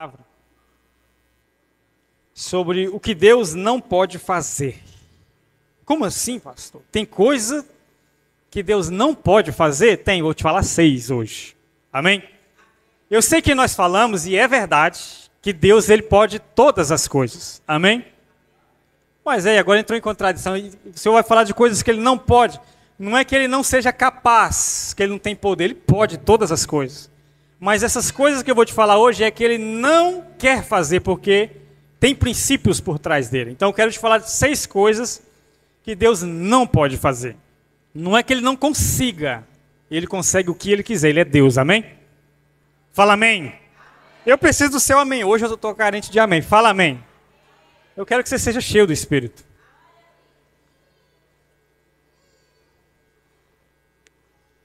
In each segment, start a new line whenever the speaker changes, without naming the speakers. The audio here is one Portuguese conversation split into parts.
palavra sobre o que Deus não pode fazer. Como assim, pastor? Tem coisa que Deus não pode fazer? Tem, vou te falar 6 hoje. Amém? Eu sei que nós falamos, e é verdade, que Deus ele pode todas as coisas. Amém? Mas agora entrou em contradição. O Senhor vai falar de coisas que ele não pode. Não é que ele não seja capaz, que ele não tem poder. Ele pode todas as coisas. Mas essas coisas que eu vou te falar hoje é que ele não quer fazer, porque tem princípios por trás dele. Então eu quero te falar de 6 coisas que Deus não pode fazer. Não é que ele não consiga. Ele consegue o que ele quiser. Ele é Deus. Amém? Fala amém. Eu preciso do seu amém. Hoje eu estou carente de amém. Fala amém. Eu quero que você seja cheio do Espírito.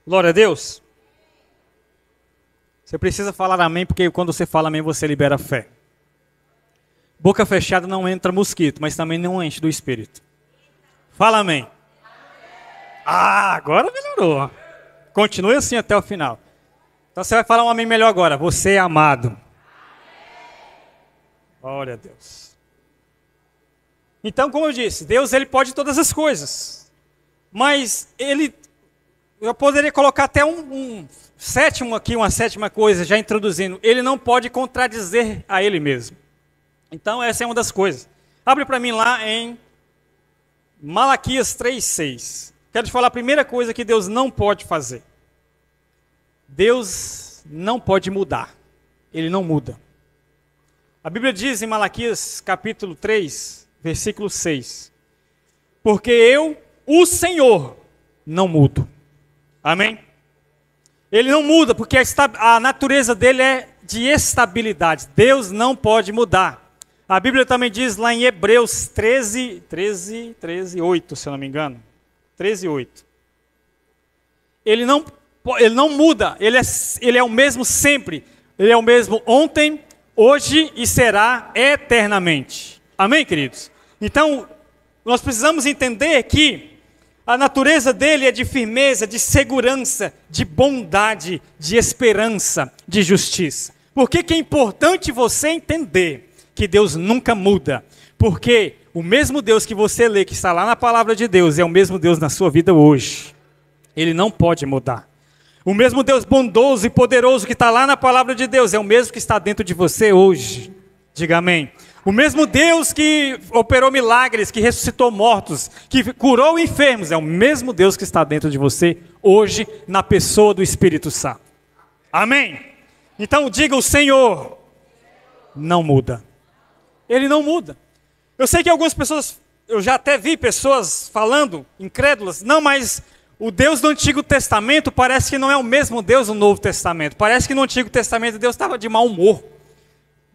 Glória a Deus. Você precisa falar amém, porque quando você fala amém, você libera fé. Boca fechada não entra mosquito, mas também não enche do Espírito. Fala amém. Agora melhorou. Continue assim até o final. Então você vai falar um amém melhor agora. Você é amado. Glória a Deus. Então, como eu disse, Deus ele pode todas as coisas. Mas eu poderia colocar até um sétimo aqui, uma sétima coisa, já introduzindo. Ele não pode contradizer a ele mesmo. Então, essa é uma das coisas. Abre para mim lá em Malaquias 3:6. Quero te falar a primeira coisa que Deus não pode fazer. Deus não pode mudar. Ele não muda. A Bíblia diz em Malaquias capítulo 3, versículo 6. Porque eu, o Senhor, não mudo. Amém? Ele não muda, porque a natureza dele é de estabilidade. Deus não pode mudar. A Bíblia também diz lá em Hebreus 13, 8, se eu não me engano. 13, 8. Ele não muda, ele é o mesmo sempre. Ele é o mesmo ontem, hoje e será eternamente. Amém, queridos? Então, nós precisamos entender que a natureza dele é de firmeza, de segurança, de bondade, de esperança, de justiça. Por que é importante você entender que Deus nunca muda? Porque o mesmo Deus que você lê, que está lá na palavra de Deus, é o mesmo Deus na sua vida hoje. Ele não pode mudar. O mesmo Deus bondoso e poderoso que está lá na palavra de Deus, é o mesmo que está dentro de você hoje. Diga amém. O mesmo Deus que operou milagres, que ressuscitou mortos, que curou enfermos, é o mesmo Deus que está dentro de você hoje, na pessoa do Espírito Santo. Amém? Então diga, o Senhor não muda. Ele não muda. Eu sei que algumas pessoas, eu já até vi pessoas falando, incrédulas, não, mas o Deus do Antigo Testamento parece que não é o mesmo Deus do Novo Testamento. Parece que no Antigo Testamento Deus estava de mau humor.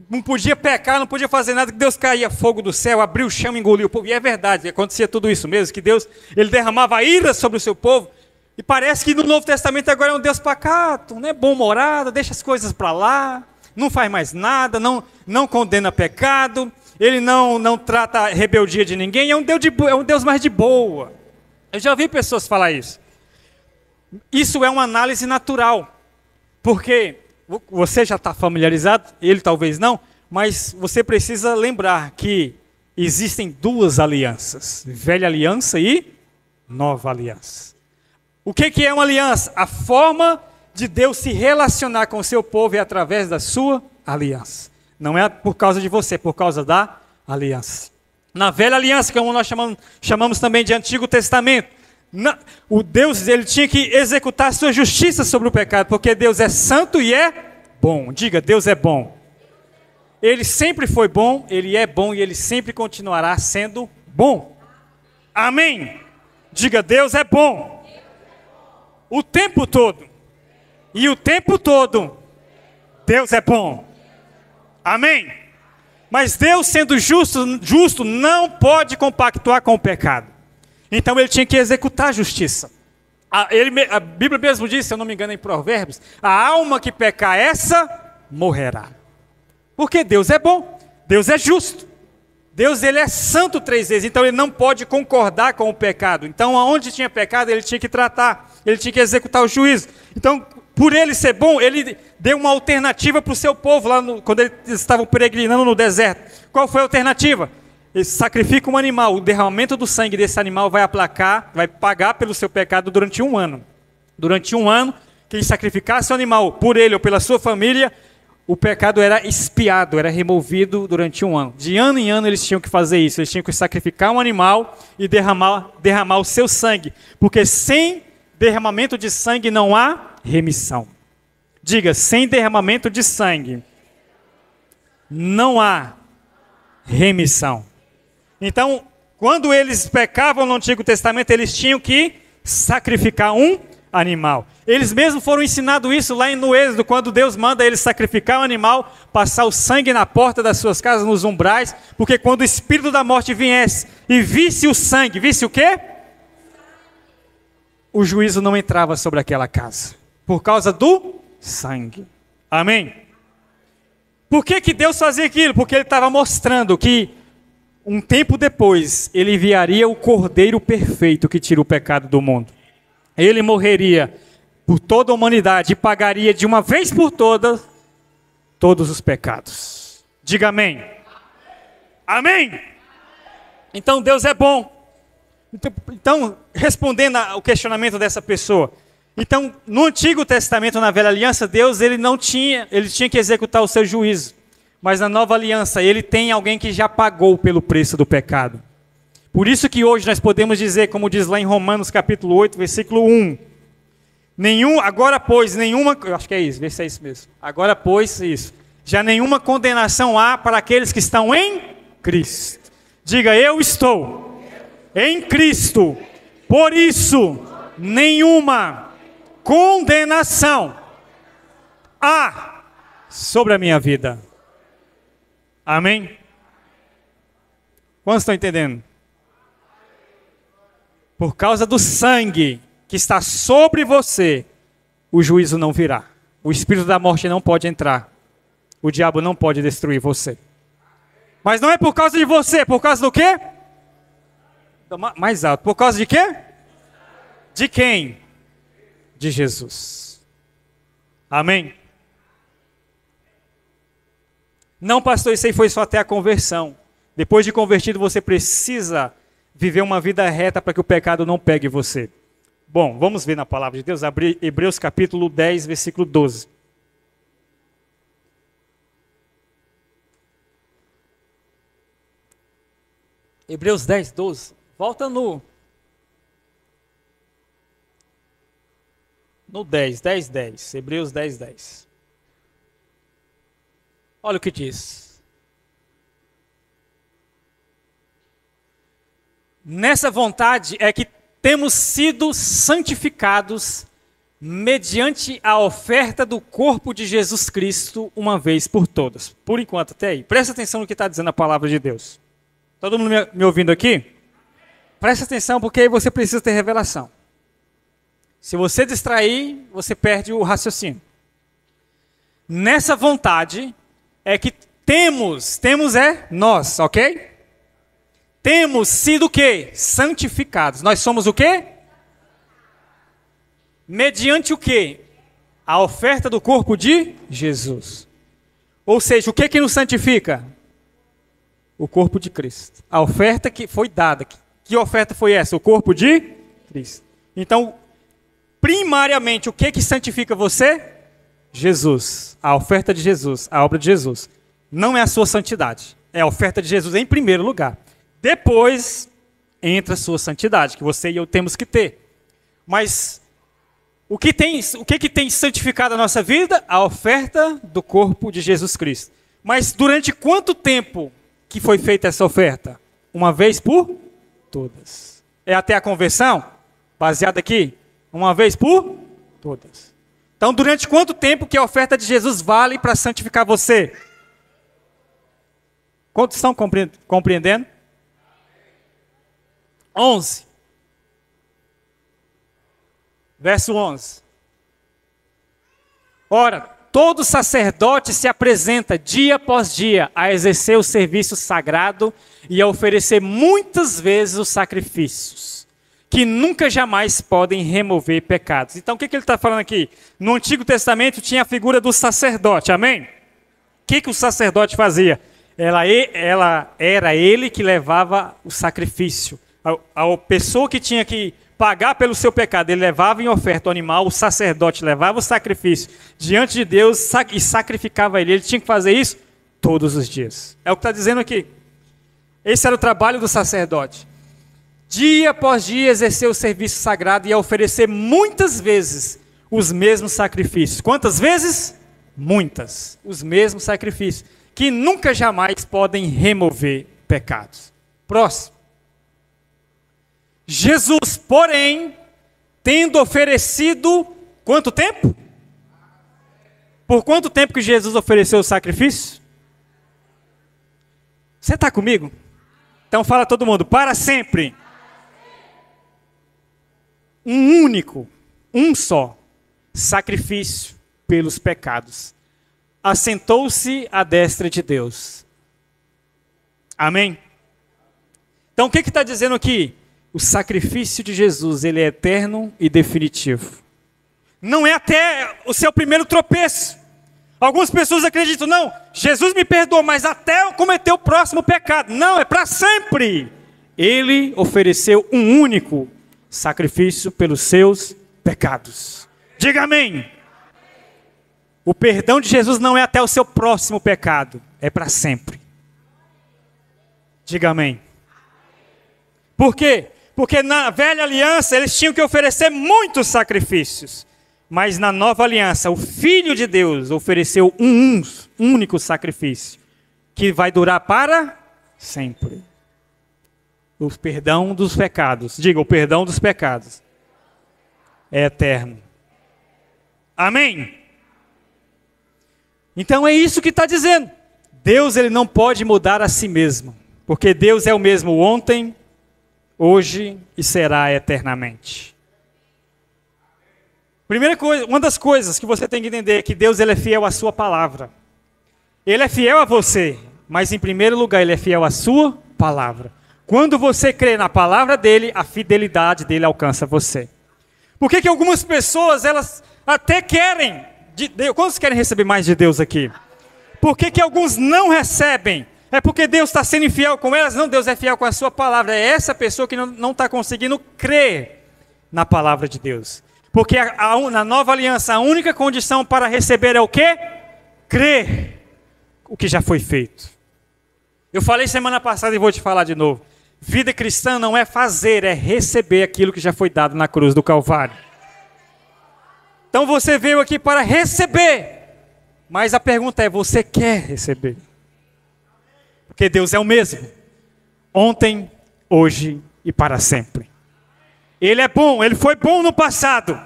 Não podia pecar, não podia fazer nada, que Deus caía fogo do céu, abria o chão e engoliu o povo. E é verdade, acontecia tudo isso mesmo, que Deus ele derramava ira sobre o seu povo. E parece que no Novo Testamento agora é um Deus pacato, né? Bom-humorado, deixa as coisas para lá, não faz mais nada, não condena pecado, ele não trata a rebeldia de ninguém, é um Deus mais de boa. Eu já ouvi pessoas falar isso. Isso é uma análise natural, porque você já está familiarizado, ele talvez não, mas você precisa lembrar que existem 2 alianças, velha aliança e nova aliança. O que é uma aliança? A forma de Deus se relacionar com o seu povo é através da sua aliança. Não é por causa de você, é por causa da aliança. Na velha aliança, como nós chamamos também de Antigo Testamento, o Deus ele tinha que executar a sua justiça sobre o pecado, porque Deus é santo e é bom. Diga, Deus é bom. Ele sempre foi bom, ele é bom e ele sempre continuará sendo bom. Amém? Diga, Deus é bom. O tempo todo. E o tempo todo, Deus é bom. Amém? Mas Deus, sendo justo, não pode compactuar com o pecado. Então ele tinha que executar a justiça. A Bíblia mesmo diz, se eu não me engano em Provérbios, a alma que pecar essa, morrerá. Porque Deus é bom, Deus é justo. Deus ele é santo 3 vezes, então ele não pode concordar com o pecado. Então aonde tinha pecado ele tinha que tratar, ele tinha que executar o juízo. Então por ele ser bom, ele deu uma alternativa para o seu povo, quando eles estavam peregrinando no deserto. Qual foi a alternativa? Eles sacrificam um animal, o derramamento do sangue desse animal vai pagar pelo seu pecado durante 1 ano. Durante 1 ano, quem sacrificasse o animal por ele ou pela sua família, o pecado era expiado, era removido durante 1 ano. De ano em ano eles tinham que fazer isso, eles tinham que sacrificar um animal e derramar o seu sangue, porque sem derramamento de sangue não há remissão. Diga, sem derramamento de sangue não há remissão. Então, quando eles pecavam no Antigo Testamento, eles tinham que sacrificar um animal. Eles mesmos foram ensinados isso lá no Êxodo, quando Deus manda eles sacrificar um animal, passar o sangue na porta das suas casas, nos umbrais, porque quando o espírito da morte viesse e visse o sangue, visse o quê? O juízo não entrava sobre aquela casa, por causa do sangue. Amém? Por que Deus fazia aquilo? Porque Ele estava mostrando que um tempo depois, Ele enviaria o Cordeiro perfeito que tira o pecado do mundo. Ele morreria por toda a humanidade e pagaria de uma vez por todas todos os pecados. Diga amém. Amém? Então Deus é bom. Então, respondendo ao questionamento dessa pessoa, então, no Antigo Testamento, na Velha Aliança, Deus ele tinha que executar o seu juízo. Mas na Nova Aliança, ele tem alguém que já pagou pelo preço do pecado. Por isso que hoje nós podemos dizer, como diz lá em Romanos capítulo 8, versículo 1. Agora pois, nenhuma... Eu acho que é isso, vê se é isso mesmo. Agora pois, isso. Já nenhuma condenação há para aqueles que estão em Cristo. Diga, eu estou em Cristo. Por isso, nenhuma condenação há sobre a minha vida. Amém? Quantos estão entendendo? Por causa do sangue que está sobre você, o juízo não virá. O espírito da morte não pode entrar. O diabo não pode destruir você. Mas não é por causa de você, por causa do quê? Mais alto. Por causa de quê? De quem? De Jesus. Amém? Não, pastor, isso aí foi só até a conversão. Depois de convertido, você precisa viver uma vida reta para que o pecado não pegue você. Bom, vamos ver na palavra de Deus, abrir Hebreus capítulo 10, versículo 12. Hebreus 10, 12. Volta no 10. Hebreus 10, 10. Olha o que diz. Nessa vontade é que temos sido santificados mediante a oferta do corpo de Jesus Cristo uma vez por todas. Por enquanto, até aí. Presta atenção no que está dizendo a palavra de Deus. Todo mundo me ouvindo aqui? Presta atenção porque aí você precisa ter revelação. Se você distrair, você perde o raciocínio. Nessa vontade é que temos é nós, ok? Temos sido o quê? Santificados. Nós somos o quê? Mediante o quê? A oferta do corpo de Jesus. Ou seja, o que nos santifica? O corpo de Cristo. A oferta que foi dada. Que oferta foi essa? O corpo de Cristo. Então, primariamente, o que santifica você? Jesus. A oferta de Jesus. A obra de Jesus. Não é a sua santidade. É a oferta de Jesus em primeiro lugar. Depois, entra a sua santidade, que você e eu temos que ter. Mas, o que tem santificado a nossa vida? A oferta do corpo de Jesus Cristo. Mas, durante quanto tempo que foi feita essa oferta? Uma vez por todas. É até a conversão? Baseado aqui? Uma vez por todas. Então, durante quanto tempo que a oferta de Jesus vale para santificar você? Quantos estão compreendendo? 11. Verso 11. Ora, todo sacerdote se apresenta dia após dia a exercer o serviço sagrado e a oferecer muitas vezes os sacrifícios que nunca jamais podem remover pecados. Então o que ele está falando aqui? No Antigo Testamento tinha a figura do sacerdote, amém? O que o sacerdote fazia? Era ele que levava o sacrifício. A pessoa que tinha que pagar pelo seu pecado, ele levava em oferta o animal, o sacerdote levava o sacrifício diante de Deus e sacrificava ele. Ele tinha que fazer isso todos os dias. É o que está dizendo aqui. Esse era o trabalho do sacerdote. Dia após dia exercer o serviço sagrado e oferecer muitas vezes os mesmos sacrifícios. Quantas vezes? Muitas. Os mesmos sacrifícios, que nunca jamais podem remover pecados. Próximo. Jesus, porém, tendo oferecido, quanto tempo? Por quanto tempo que Jesus ofereceu o sacrifício? Você está comigo? Então fala todo mundo, para sempre. Um único, um só, sacrifício pelos pecados. Assentou-se à destra de Deus. Amém? Então o que está dizendo aqui? O sacrifício de Jesus, ele é eterno e definitivo. Não é até o seu primeiro tropeço. Algumas pessoas acreditam, não, Jesus me perdoou, mas até eu cometer o próximo pecado. Não, é para sempre. Ele ofereceu um único sacrifício pelos seus pecados. Diga amém. O perdão de Jesus não é até o seu próximo pecado, é para sempre. Diga amém. Por quê? Porque na velha aliança eles tinham que oferecer muitos sacrifícios. Mas na nova aliança, o Filho de Deus ofereceu um único sacrifício, que vai durar para sempre. O perdão dos pecados. Diga, o perdão dos pecados é eterno. Amém? Então é isso que está dizendo. Deus, ele não pode mudar a si mesmo. Porque Deus é o mesmo ontem, hoje e será eternamente. Primeira coisa, uma das coisas que você tem que entender é que Deus, ele é fiel à sua palavra. Ele é fiel a você, mas em primeiro lugar ele é fiel à sua palavra. Quando você crê na palavra dele, a fidelidade dele alcança você. Por que algumas pessoas, elas até querem de Deus? Quantos querem receber mais de Deus aqui? Por que alguns não recebem? É porque Deus está sendo infiel com elas? Não, Deus é fiel com a sua palavra. É essa pessoa que não está conseguindo crer na palavra de Deus. Porque na nova aliança, a única condição para receber é o quê? Crer o que já foi feito. Eu falei semana passada e vou te falar de novo. Vida cristã não é fazer, é receber aquilo que já foi dado na cruz do Calvário. Então você veio aqui para receber. Mas a pergunta é, você quer receber? Porque Deus é o mesmo. Ontem, hoje e para sempre. Ele é bom, ele foi bom no passado.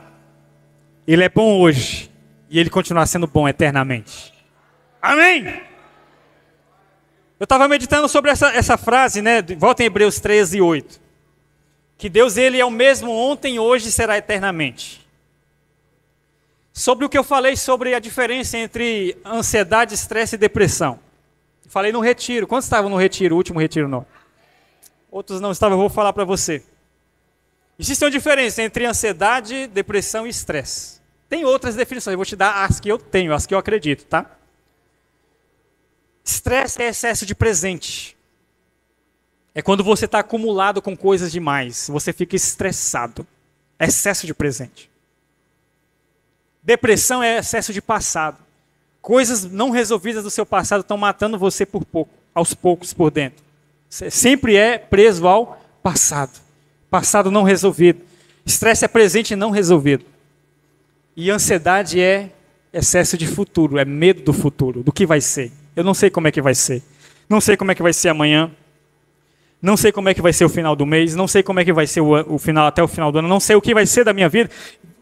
Ele é bom hoje. E ele continuará sendo bom eternamente. Amém? Eu estava meditando sobre essa frase, né? Volta em Hebreus 13, 8. Que Deus, ele é o mesmo ontem, hoje e será eternamente. Sobre o que eu falei sobre a diferença entre ansiedade, estresse e depressão. Falei no retiro. Quantos estavam no retiro? O último retiro não. Outros não estavam, eu vou falar para você. Existe uma diferença entre ansiedade, depressão e estresse. Tem outras definições, eu vou te dar as que eu tenho, as que eu acredito, tá? Estresse é excesso de presente. É quando você está acumulado com coisas demais, você fica estressado. É excesso de presente. Depressão é excesso de passado. Coisas não resolvidas do seu passado estão matando você aos poucos por dentro. Você sempre é preso ao passado. Passado não resolvido. Estresse é presente não resolvido. E ansiedade é excesso de futuro, é medo do futuro, do que vai ser. Eu não sei como é que vai ser. Não sei como é que vai ser amanhã. Não sei como é que vai ser o final do mês. Não sei como é que vai ser o final, até o final do ano. Não sei o que vai ser da minha vida.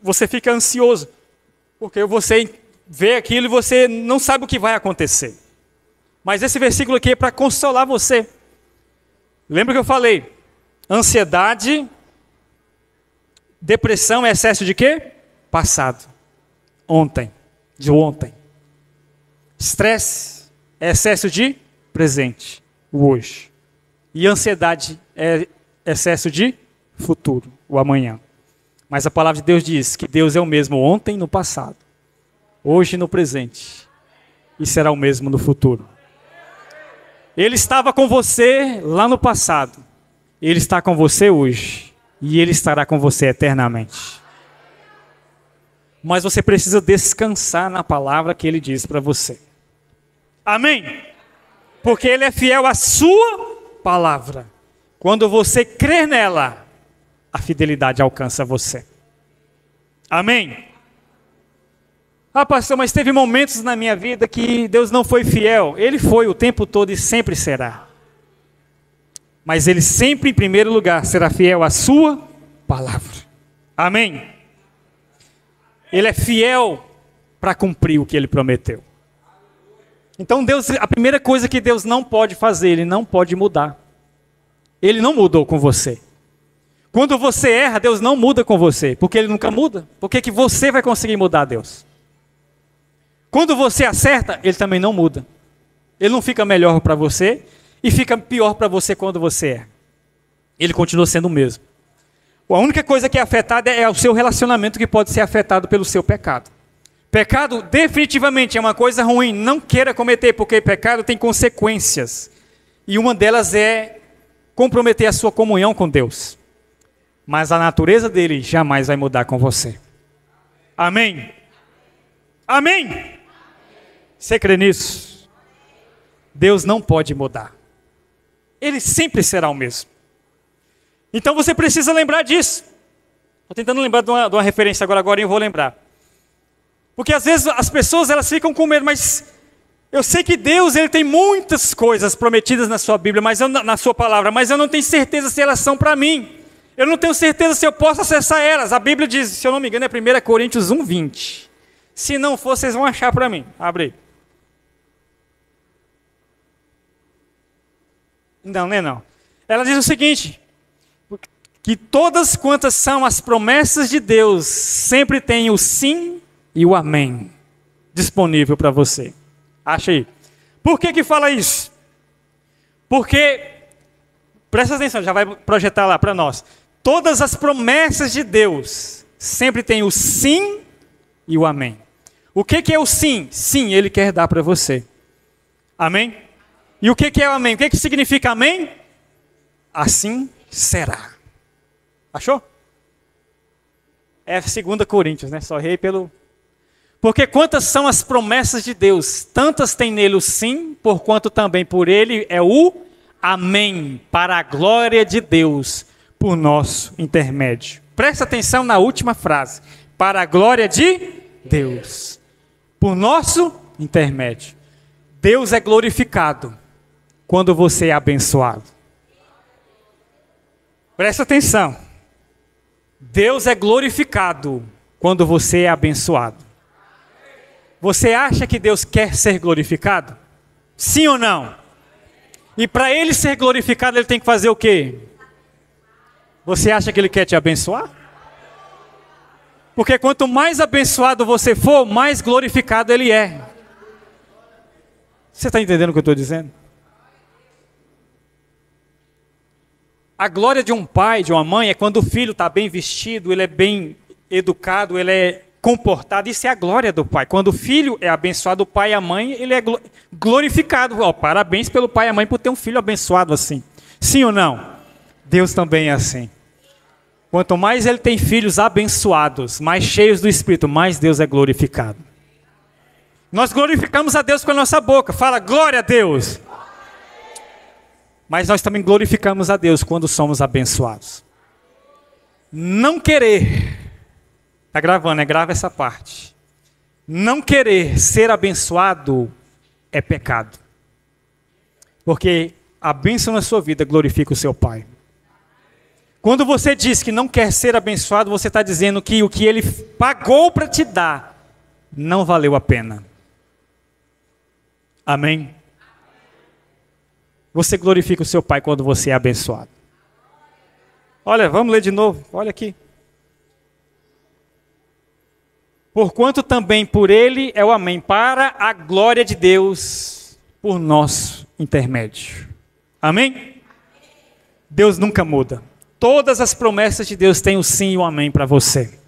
Você fica ansioso. Porque você vê aquilo e você não sabe o que vai acontecer. Mas esse versículo aqui é para consolar você. Lembra que eu falei? Ansiedade, depressão é excesso de quê? Passado. Ontem. De ontem. Estresse é excesso de presente. O hoje. E ansiedade é excesso de futuro, o amanhã. Mas a palavra de Deus diz que Deus é o mesmo ontem e no passado, hoje e no presente, e será o mesmo no futuro. Ele estava com você lá no passado, Ele está com você hoje, e Ele estará com você eternamente. Mas você precisa descansar na palavra que Ele diz para você. Amém? Porque Ele é fiel à sua palavra. Quando você crer nela, a fidelidade alcança você. Amém? Ah, pastor, mas teve momentos na minha vida que Deus não foi fiel. Ele foi o tempo todo e sempre será. Mas Ele sempre, em primeiro lugar, será fiel à sua palavra. Amém? Ele é fiel para cumprir o que Ele prometeu. Então Deus, a primeira coisa que Deus não pode fazer, Ele não pode mudar. Ele não mudou com você. Quando você erra, Deus não muda com você, porque Ele nunca muda. Por que você vai conseguir mudar Deus? Quando você acerta, Ele também não muda. Ele não fica melhor para você e fica pior para você quando você erra. Ele continua sendo o mesmo. A única coisa que é afetada é o seu relacionamento, que pode ser afetado pelo seu pecado. Pecado definitivamente é uma coisa ruim, não queira cometer, porque pecado tem consequências. E uma delas é comprometer a sua comunhão com Deus. Mas a natureza dele jamais vai mudar com você. Amém? Amém? Você crê nisso? Deus não pode mudar. Ele sempre será o mesmo. Então você precisa lembrar disso. Estou tentando lembrar de uma referência agora eu vou lembrar. Porque às vezes as pessoas elas ficam com medo, mas eu sei que Deus ele tem muitas coisas prometidas na sua Bíblia, na sua palavra, mas eu não tenho certeza se elas são para mim. Eu não tenho certeza se eu posso acessar elas. A Bíblia diz, se eu não me engano, é 1 Coríntios 1:20. Se não for, vocês vão achar para mim. Abre aí. Não, não é não. Ela diz o seguinte, que todas quantas são as promessas de Deus, sempre tem o sim e o amém disponível para você. Acha aí. Por que fala isso? Porque, presta atenção, já vai projetar lá para nós. Todas as promessas de Deus sempre tem o sim e o amém. O que é o sim? Sim, Ele quer dar para você. Amém? E o que é o amém? O que significa amém? Assim será. Achou? É 2 Coríntios, né? Só errei pelo... Porque quantas são as promessas de Deus? Tantas tem nele o sim, porquanto também por ele é o amém, para a glória de Deus, por nosso intermédio. Presta atenção na última frase. Para a glória de Deus, por nosso intermédio. Deus é glorificado quando você é abençoado. Presta atenção. Deus é glorificado quando você é abençoado. Você acha que Deus quer ser glorificado? Sim ou não? E para Ele ser glorificado, Ele tem que fazer o quê? Você acha que Ele quer te abençoar? Porque quanto mais abençoado você for, mais glorificado Ele é. Você está entendendo o que eu estou dizendo? A glória de um pai, de uma mãe, é quando o filho está bem vestido, ele é bem educado, ele é comportado. Isso é a glória do pai. Quando o filho é abençoado, o pai e a mãe, ele é glorificado. Parabéns pelo pai e a mãe por ter um filho abençoado assim. Sim ou não? Deus também é assim. Quanto mais ele tem filhos abençoados, mais cheios do Espírito, mais Deus é glorificado. Nós glorificamos a Deus com a nossa boca. Fala, glória a Deus. Mas nós também glorificamos a Deus quando somos abençoados. Não querer, está gravando, né? Grava essa parte. Não querer ser abençoado é pecado. Porque a bênção na sua vida glorifica o seu Pai. Quando você diz que não quer ser abençoado, você está dizendo que o que Ele pagou para te dar não valeu a pena. Amém? Você glorifica o seu Pai quando você é abençoado. Olha, vamos ler de novo. Olha aqui. Porquanto também por Ele é o amém, para a glória de Deus, por nosso intermédio. Amém? Deus nunca muda. Todas as promessas de Deus têm o sim e o amém para você.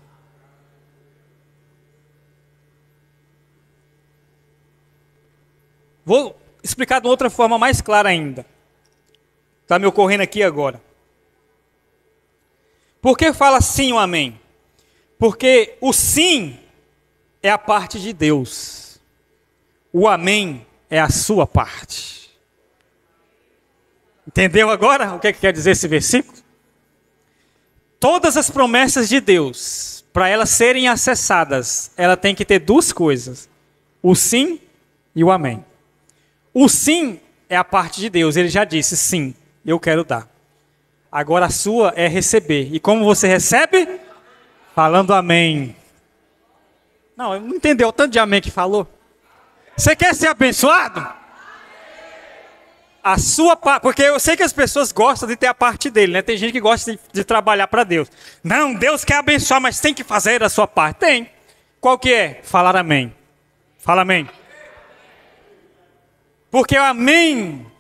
Vou explicar de outra forma mais clara ainda. Está me ocorrendo aqui agora. Por que fala sim ou amém? Porque o sim é a parte de Deus. O amém é a sua parte. Entendeu agora o que quer dizer esse versículo? Todas as promessas de Deus, para elas serem acessadas, ela tem que ter duas coisas: o sim e o amém. O sim é a parte de Deus, ele já disse, sim, eu quero dar. Agora a sua é receber. E como você recebe? Falando amém. Não entendeu o tanto de amém que falou? Você quer ser abençoado? A sua parte, porque eu sei que as pessoas gostam de ter a parte dele, né? Tem gente que gosta de trabalhar para Deus. Não, Deus quer abençoar, mas tem que fazer a sua parte. Tem. Qual que é? Falar amém. Fala amém. Porque o amém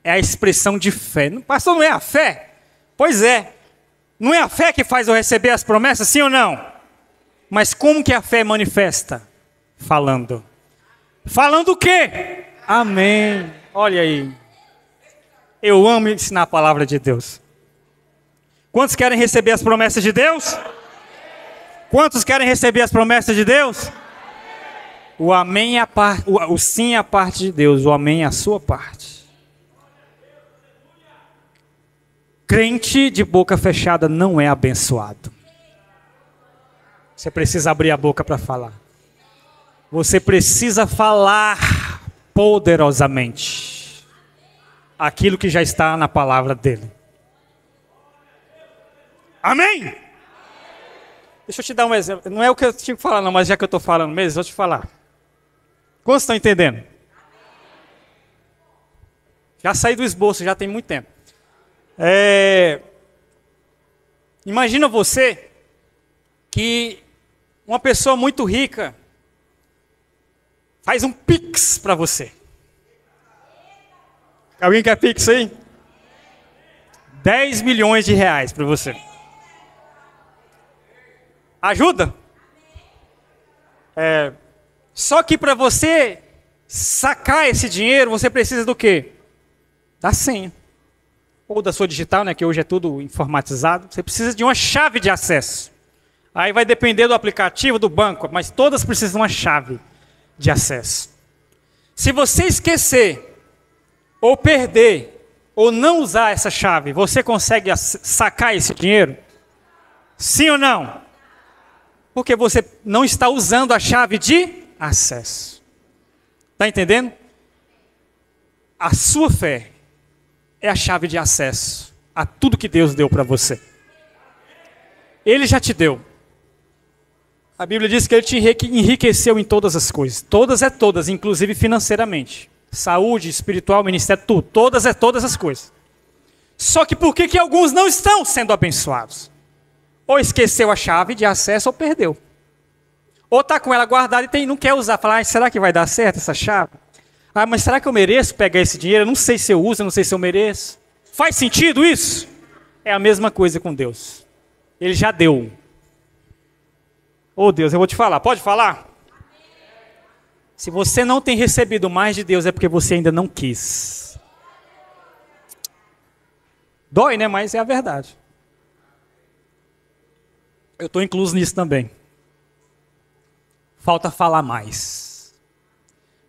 é a expressão de fé. Pastor, não é a fé? Pois é. Não é a fé que faz eu receber as promessas, sim ou não? Mas como que a fé manifesta? Falando. Falando o quê? Amém. Olha aí. Eu amo ensinar a palavra de Deus. Quantos querem receber as promessas de Deus? Quantos querem receber as promessas de Deus? O amém é a parte, o sim é a parte de Deus, o amém é a sua parte. Crente de boca fechada não é abençoado. Você precisa abrir a boca para falar. Você precisa falar poderosamente aquilo que já está na palavra dele. Amém? Deixa eu te dar um exemplo. Não é o que eu tinha que falar não, mas já que eu estou falando mesmo, vou te falar. Quantos estão entendendo? Já saí do esboço, já tem muito tempo. Imagina você que uma pessoa muito rica faz um pix para você. Alguém quer pix aí? 10 milhões de reais para você. Ajuda? Só que para você sacar esse dinheiro, você precisa do quê? Da senha. Ou da sua digital, né, que hoje é tudo informatizado. Você precisa de uma chave de acesso. Aí vai depender do aplicativo, do banco, mas todas precisam de uma chave de acesso. Se você esquecer, ou perder, ou não usar essa chave, você consegue sacar esse dinheiro? Sim ou não? Porque você não está usando a chave de acesso. Está entendendo? A sua fé é a chave de acesso a tudo que Deus deu para você. Ele já te deu. A Bíblia diz que Ele te enriqueceu em todas as coisas. Todas é todas, inclusive financeiramente. Saúde, espiritual, ministério, tudo. Todas é todas as coisas. Só que por que alguns não estão sendo abençoados? Ou esqueceu a chave de acesso ou perdeu. Ou está com ela guardada e não quer usar. Fala, será que vai dar certo essa chave? Mas será que eu mereço pegar esse dinheiro? Eu não sei se eu uso, eu não sei se eu mereço. Faz sentido isso? É a mesma coisa com Deus. Ele já deu. Deus, eu vou te falar. Pode falar? Se você não tem recebido mais de Deus, é porque você ainda não quis. Dói, né? Mas é a verdade. Eu estou incluso nisso também. Falta falar mais.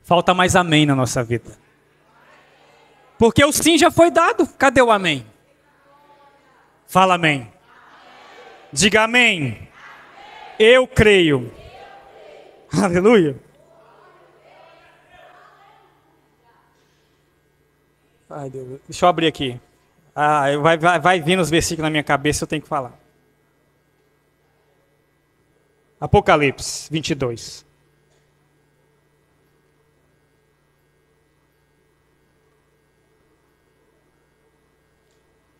Falta mais amém na nossa vida. Porque o sim já foi dado. Cadê o amém? Fala amém. Diga amém. Eu creio. Aleluia. Ai, Deus. Deixa eu abrir aqui. Vai vir nos versículos na minha cabeça, eu tenho que falar. Apocalipse 22.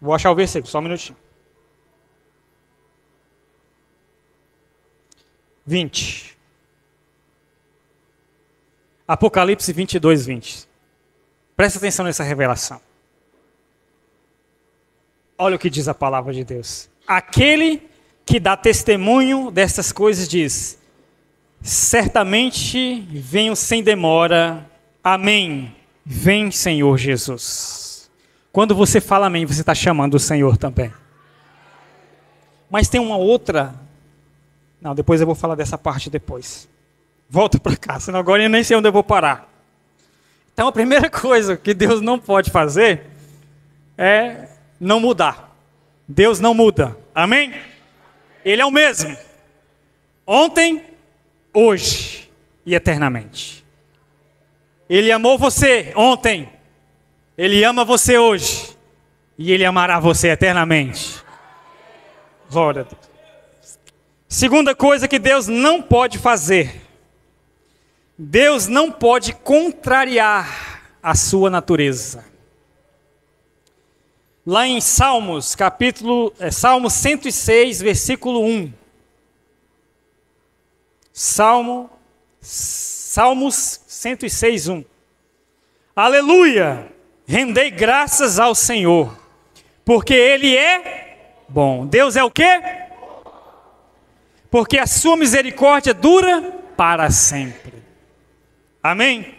Vou achar o versículo, só um minutinho. 20. Apocalipse 22, 20. Presta atenção nessa revelação. Olha o que diz a palavra de Deus. Aquele que dá testemunho destas coisas diz: certamente venho sem demora. Amém. Vem, Senhor Jesus. Quando você fala amém, você está chamando o Senhor também. Mas tem uma outra. Não, depois eu vou falar dessa parte depois. Volta para cá, senão agora eu nem sei onde eu vou parar. Então a primeira coisa que Deus não pode fazer é não mudar. Deus não muda. Amém? Ele é o mesmo. Ontem, hoje e eternamente. Ele amou você ontem. Ele ama você hoje. E Ele amará você eternamente. Glória a Deus. Segunda coisa que Deus não pode fazer. Deus não pode contrariar a sua natureza. Lá em Salmos, Salmo 106, versículo 1. Salmos 106, 1. Aleluia! Rendei graças ao Senhor, porque Ele é bom. Deus é o quê? Porque a sua misericórdia dura para sempre. Amém?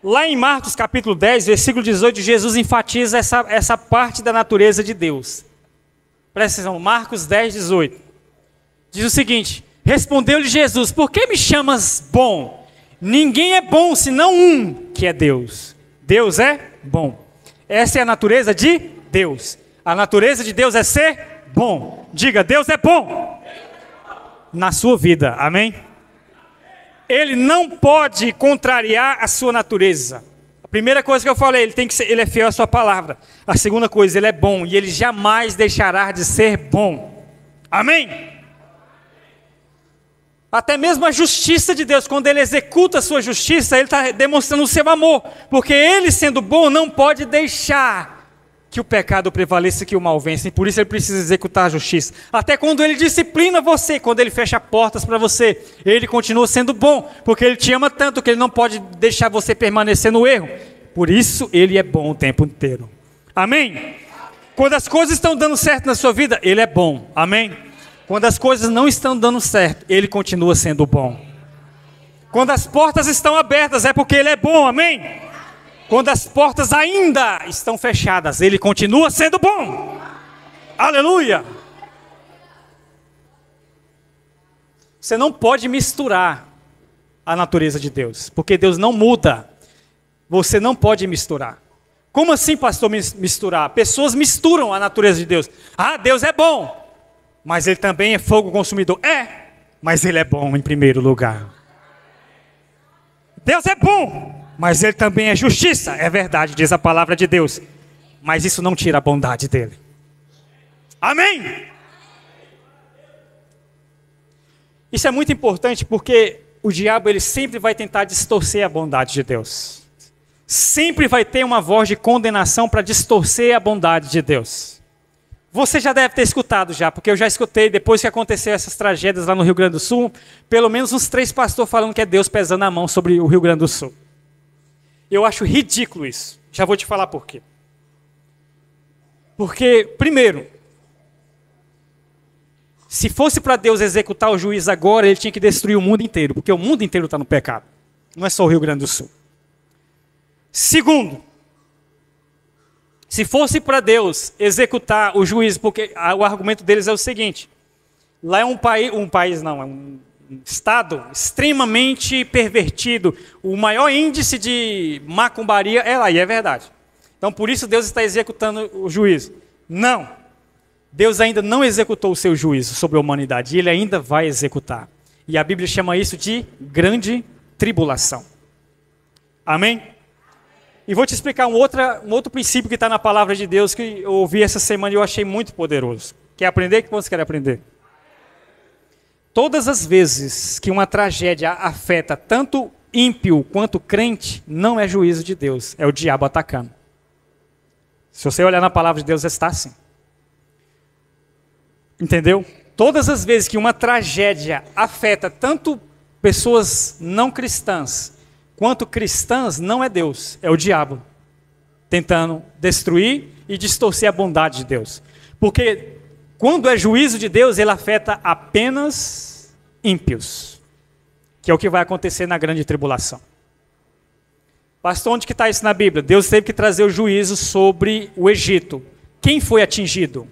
Lá em Marcos capítulo 10, versículo 18, Jesus enfatiza essa parte da natureza de Deus. Presta atenção, Marcos 10, 18. Diz o seguinte: respondeu-lhe Jesus: por que me chamas bom? Ninguém é bom senão um, que é Deus. Deus é bom. Essa é a natureza de Deus. A natureza de Deus é ser bom. Diga, Deus é bom. Na sua vida, amém? Ele não pode contrariar a sua natureza. A primeira coisa que eu falei, ele é fiel à sua palavra. A segunda coisa, ele é bom e ele jamais deixará de ser bom. Amém? Até mesmo a justiça de Deus, quando ele executa a sua justiça, ele está demonstrando o seu amor. Porque ele, sendo bom, não pode deixar que o pecado prevaleça, que o mal vença. E por isso ele precisa executar a justiça. Até quando ele disciplina você, quando ele fecha portas para você, ele continua sendo bom. Porque ele te ama tanto que ele não pode deixar você permanecer no erro. Por isso ele é bom o tempo inteiro. Amém? Quando as coisas estão dando certo na sua vida, ele é bom. Amém? Quando as coisas não estão dando certo, ele continua sendo bom. Quando as portas estão abertas, é porque ele é bom. Amém? Quando as portas ainda estão fechadas, ele continua sendo bom. Aleluia! Você não pode misturar a natureza de Deus, porque Deus não muda. Você não pode misturar. Como assim, pastor, misturar? Pessoas misturam a natureza de Deus. Ah, Deus é bom, mas ele também é fogo consumidor. É, mas ele é bom em primeiro lugar. Deus é bom, mas ele também é justiça. É verdade, diz a palavra de Deus. Mas isso não tira a bondade dele. Amém? Isso é muito importante porque o diabo ele sempre vai tentar distorcer a bondade de Deus. Sempre vai ter uma voz de condenação para distorcer a bondade de Deus. Você já deve ter escutado já, porque eu já escutei depois que aconteceu essas tragédias lá no Rio Grande do Sul, pelo menos uns 3 pastores falando que é Deus pesando a mão sobre o Rio Grande do Sul. Eu acho ridículo isso. Já vou te falar por quê. Porque, primeiro, se fosse para Deus executar o juízo agora, ele tinha que destruir o mundo inteiro, porque o mundo inteiro está no pecado. Não é só o Rio Grande do Sul. Segundo, se fosse para Deus executar o juízo, porque o argumento deles é o seguinte: lá é um estado extremamente pervertido, o maior índice de macumbaria é lá, e é verdade. Então por isso Deus está executando o juízo. Não, Deus ainda não executou o seu juízo sobre a humanidade, e Ele ainda vai executar. E a Bíblia chama isso de grande tribulação. Amém? E vou te explicar um outro princípio que está na palavra de Deus, que eu ouvi essa semana e eu achei muito poderoso. Quer aprender? O que você quer aprender? Todas as vezes que uma tragédia afeta tanto ímpio quanto crente, não é juízo de Deus, é o diabo atacando. Se você olhar na palavra de Deus, está assim. Entendeu? Todas as vezes que uma tragédia afeta tanto pessoas não cristãs, quanto cristãs, não é Deus, é o diabo. tentando destruir e distorcer a bondade de Deus. Porque quando é juízo de Deus, ele afeta apenas ímpios, que é o que vai acontecer na grande tribulação. Pastor, onde que está isso na Bíblia? Deus teve que trazer o juízo sobre o Egito. Quem foi atingido?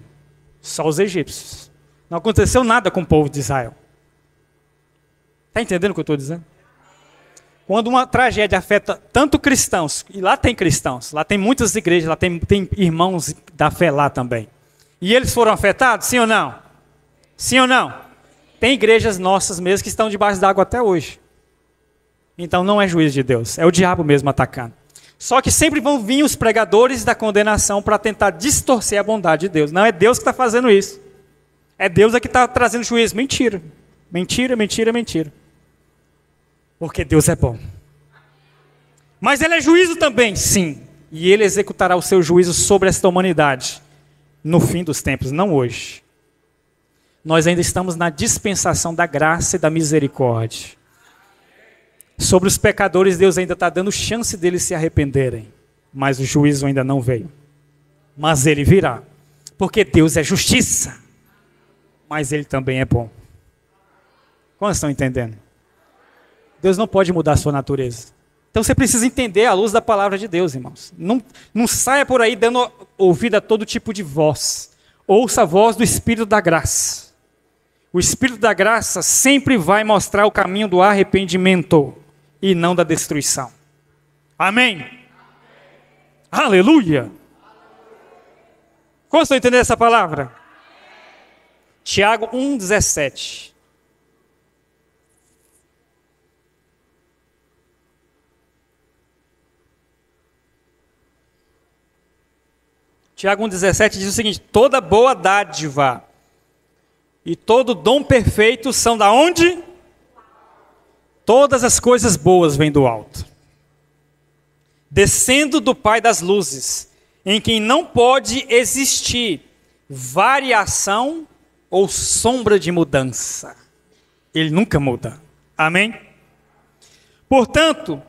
Só os egípcios. Não aconteceu nada com o povo de Israel. Está entendendo o que eu estou dizendo? Quando uma tragédia afeta tanto cristãos, e lá tem cristãos, lá tem muitas igrejas, lá tem irmãos da fé lá também. E eles foram afetados, sim ou não? Sim ou não? Tem igrejas nossas mesmo que estão debaixo d'água até hoje. Então não é juízo de Deus, é o diabo mesmo atacando. Só que sempre vão vir os pregadores da condenação para tentar distorcer a bondade de Deus. Não é Deus que está fazendo isso. É Deus que está trazendo juízo. Mentira. Mentira, mentira, mentira. Porque Deus é bom. Mas Ele é juízo também, sim. E Ele executará o seu juízo sobre esta humanidade no fim dos tempos, não hoje. Nós ainda estamos na dispensação da graça e da misericórdia. Sobre os pecadores, Deus ainda está dando chance deles se arrependerem. Mas o juízo ainda não veio. Mas Ele virá. Porque Deus é justiça. Mas Ele também é bom. Quantos estão entendendo? Deus não pode mudar a sua natureza. Então você precisa entender a luz da palavra de Deus, irmãos. Não saia por aí dando ouvido a todo tipo de voz. Ouça a voz do Espírito da graça. O Espírito da graça sempre vai mostrar o caminho do arrependimento e não da destruição. Amém? Aleluia! Como estão entendendo essa palavra? Tiago 1,17. Tiago 1,17 diz o seguinte: toda boa dádiva e todo dom perfeito são da onde? Todas as coisas boas vêm do alto, descendo do Pai das luzes, em quem não pode existir variação ou sombra de mudança. Ele nunca muda. Amém? Portanto,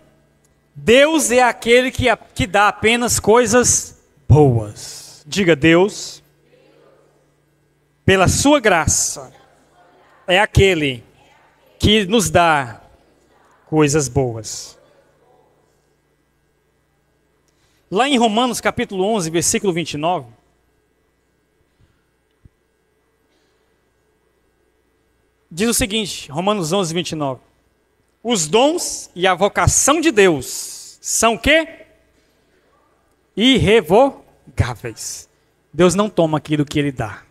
Deus é aquele que dá apenas coisas boas. Diga: Deus, pela sua graça, é aquele que nos dá coisas boas. Lá em Romanos capítulo 11, versículo 29, diz o seguinte, Romanos 11, 29. Os dons e a vocação de Deus são o quê? Irrevogáveis. Deus não toma aquilo que Ele dá.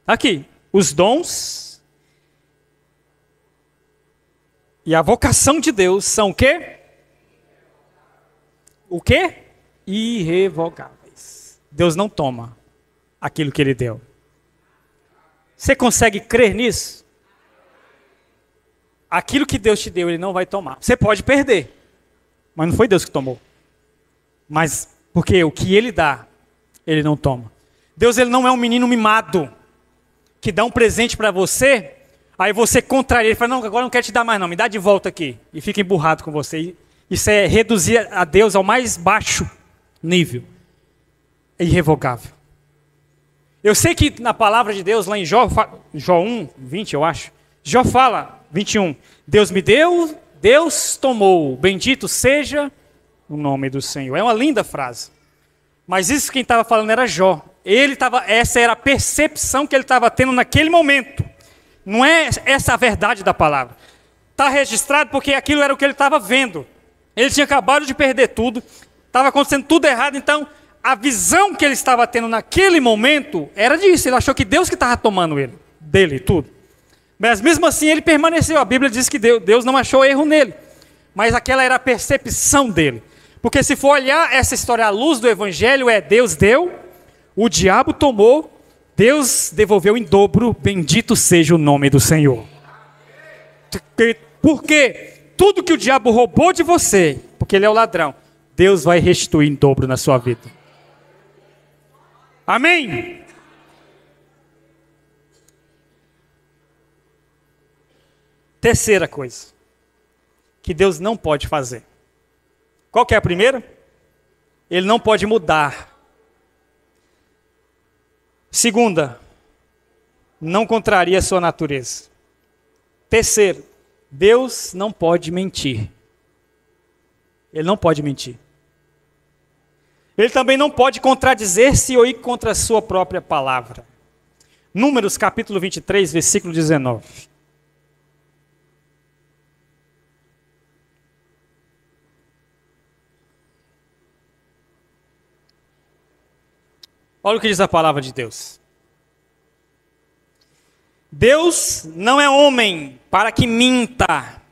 Aqui, os dons e a vocação de Deus são o quê? O quê? Irrevogáveis. Deus não toma aquilo que Ele deu. Você consegue crer nisso? Aquilo que Deus te deu, Ele não vai tomar. Você pode perder, mas não foi Deus que tomou. Mas porque o que Ele dá, Ele não toma. Deus, Ele não é um menino mimado que dá um presente para você. Aí você contraria, ele fala: não, agora não quero te dar mais não, me dá de volta aqui. E fica emburrado com você. Isso é reduzir a Deus ao mais baixo nível. É irrevogável. Eu sei que na palavra de Deus, lá em Jó 1, 20 eu acho, Jó fala, 21, Deus me deu, Deus tomou, bendito seja o nome do Senhor. É uma linda frase. Mas isso quem estava falando era Jó. Essa era a percepção que ele estava tendo naquele momento. Não é essa a verdade da palavra. Está registrado porque aquilo era o que ele estava vendo. Ele tinha acabado de perder tudo. Estava acontecendo tudo errado. Então, a visão que ele estava tendo naquele momento era disso. Ele achou que Deus que estava tomando dele tudo. Mas mesmo assim ele permaneceu. A Bíblia diz que Deus não achou erro nele. Mas aquela era a percepção dele. Porque se for olhar essa história à luz do Evangelho, Deus deu, o diabo tomou, Deus devolveu em dobro, bendito seja o nome do Senhor. Porque tudo que o diabo roubou de você, porque ele é o ladrão, Deus vai restituir em dobro na sua vida. Amém? Terceira coisa que Deus não pode fazer. Qual que é a primeira? Ele não pode mudar. Segunda, não contraria a sua natureza. Terceiro, Deus não pode mentir. Ele não pode mentir. Ele também não pode contradizer-se ou ir contra a sua própria palavra. Números capítulo 23, versículo 19. Olha o que diz a palavra de Deus. Deus não é homem para que minta,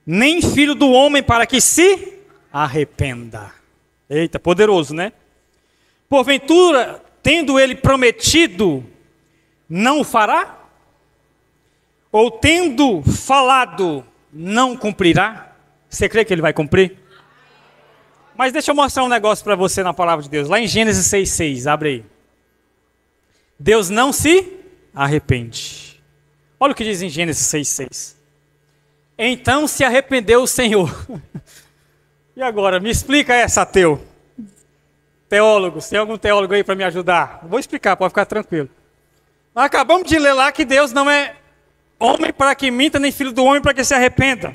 nem filho do homem para que se arrependa. Eita, poderoso, né? Porventura, tendo ele prometido, não o fará? Ou tendo falado, não cumprirá? Você crê que ele vai cumprir? Mas deixa eu mostrar um negócio para você na palavra de Deus. Lá em Gênesis 6,6, abre aí. Deus não se arrepende. Olha o que diz em Gênesis 6,6. Então se arrependeu o Senhor. E agora, me explica essa, ateu. Teólogos, tem algum teólogo aí para me ajudar? Vou explicar, pode ficar tranquilo. Nós acabamos de ler lá que Deus não é homem para que minta, nem filho do homem para que se arrependa.